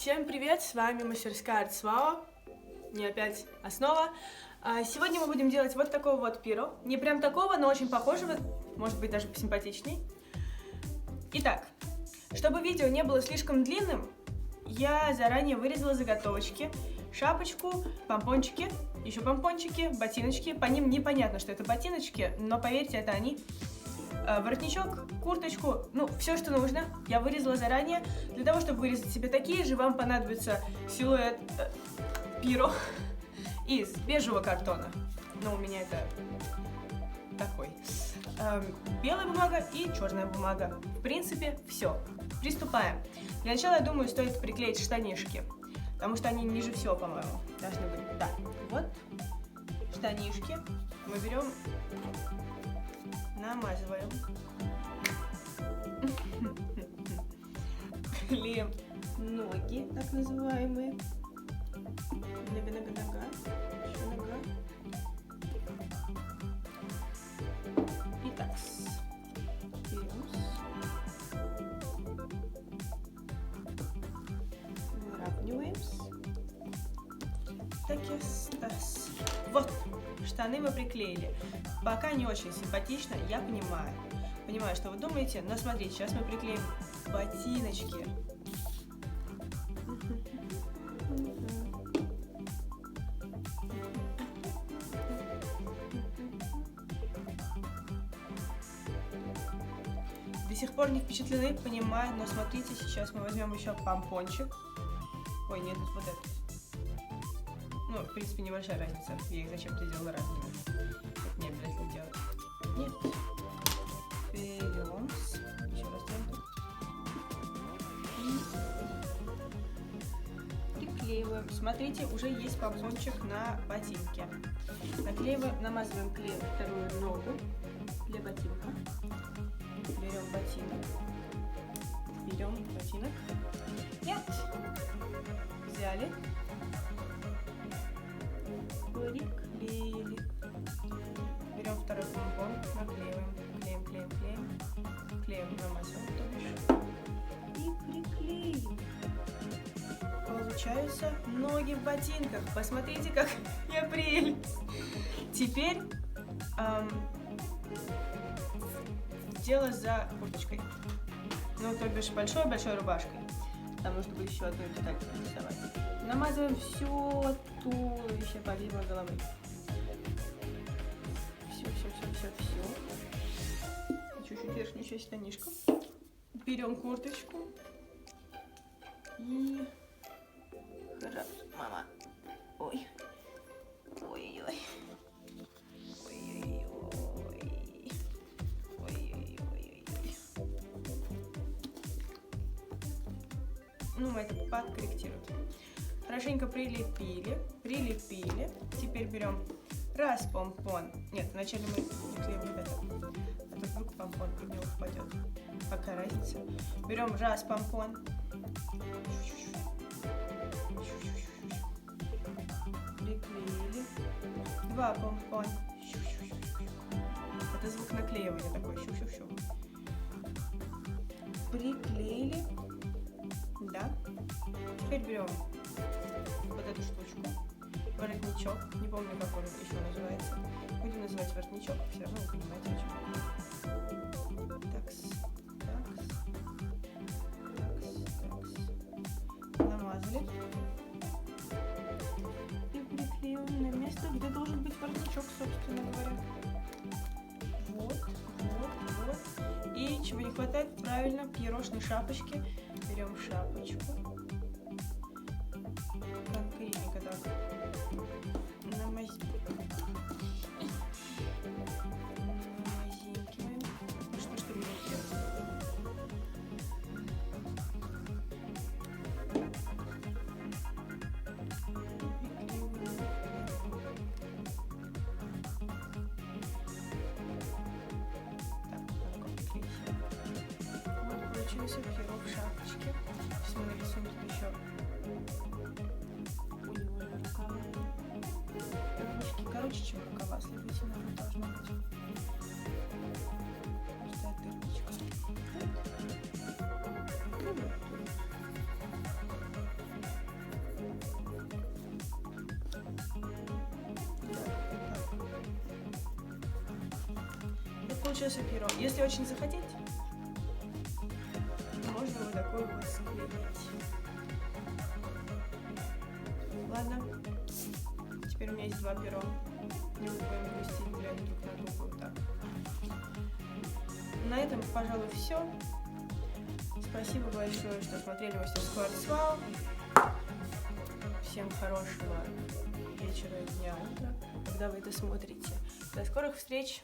Всем привет, с вами мастерская Артсвао, мне опять основа. Сегодня мы будем делать вот такого вот пиро, не прям такого, но очень похожего, может быть даже посимпатичней. Итак, чтобы видео не было слишком длинным, я заранее вырезала заготовочки, шапочку, помпончики, еще помпончики, ботиночки, по ним непонятно, что это ботиночки, но поверьте, это они. Воротничок, курточку, ну, все, что нужно, я вырезала заранее. Для того, чтобы вырезать себе такие же, вам понадобится силуэт пиро из бежевого картона. Ну, у меня это такой. Белая бумага и черная бумага. В принципе, все. Приступаем. Для начала, я думаю, стоит приклеить штанишки, потому что они ниже всего, по-моему, должны быть. Да, вот штанишки мы берем, намазываем, клеим ноги, так называемые, нога, еще нога. Итак, берем, выравниваем, так и стас. Вот, штаны мы приклеили. Пока не очень симпатично, я понимаю, что вы думаете, но смотрите, сейчас мы приклеим ботиночки. До сих пор не впечатлены, понимаю, но смотрите, сейчас мы возьмем еще помпончик. Ой, нет, вот этот. Ну, в принципе, небольшая разница, я их зачем-то делала разными. Это не обязательно делать. Нет. Берем, еще раз делаем. И приклеиваем. Смотрите, уже есть помпончик на ботинке. Наклеиваем, намазываем клеем вторую ногу для ботинка. Берем ботинок. Нет. Взяли. Приклеили. Берем второй помпон, наклеиваем, клеим, намазываем, то бишь, и приклеим. Получаются ноги в ботинках. Посмотрите, как я прелесть. Теперь дело за курточкой. Ну, то бишь большой рубашкой. Там нужно будет еще одну деталь нарисовать. Намазываем все туловище помимо головы. Все. Чуть-чуть верхнюю часть штанишка. Берем курточку. И... Мама. Ой. Ну, мы это подкорректируем. Хорошенько прилепили. Теперь берем раз помпон. Нет, вначале мы приклеим вот это. А то вдруг помпон в него впадет. Какая разница? Берем раз помпон. Приклеили. Два помпон. Это звук наклеивания такой. Приклеили. Да. Теперь берем вот эту штучку, воротничок, не помню, как он еще называется. Будем называть воротничок, все равно вы понимаете, о чем. Такс. Намазали. И приклеим на место, где должен быть воротничок, собственно говоря. Вот. И чего не хватает, правильно, пирожной шапочки. Берем шапочку. Конкретненько так. Намазинкиваем. Что мне делать? Получился пирог в шапочке. Сейчас мы нарисуем тут еще у него рукава. Ручки короче, чем рукава, следовательно, должно быть. Пустая дырочка. получился перо. Если очень захотеть, можно вот такой вот склеить. Ладно, теперь у меня есть 2 перо. Не будем грустить, глядя друг на друга вот так. На этом, пожалуй, все. Спасибо большое, что смотрели мастерскую Артсвау. Всем хорошего вечера, дня, утра, когда вы это смотрите. До скорых встреч!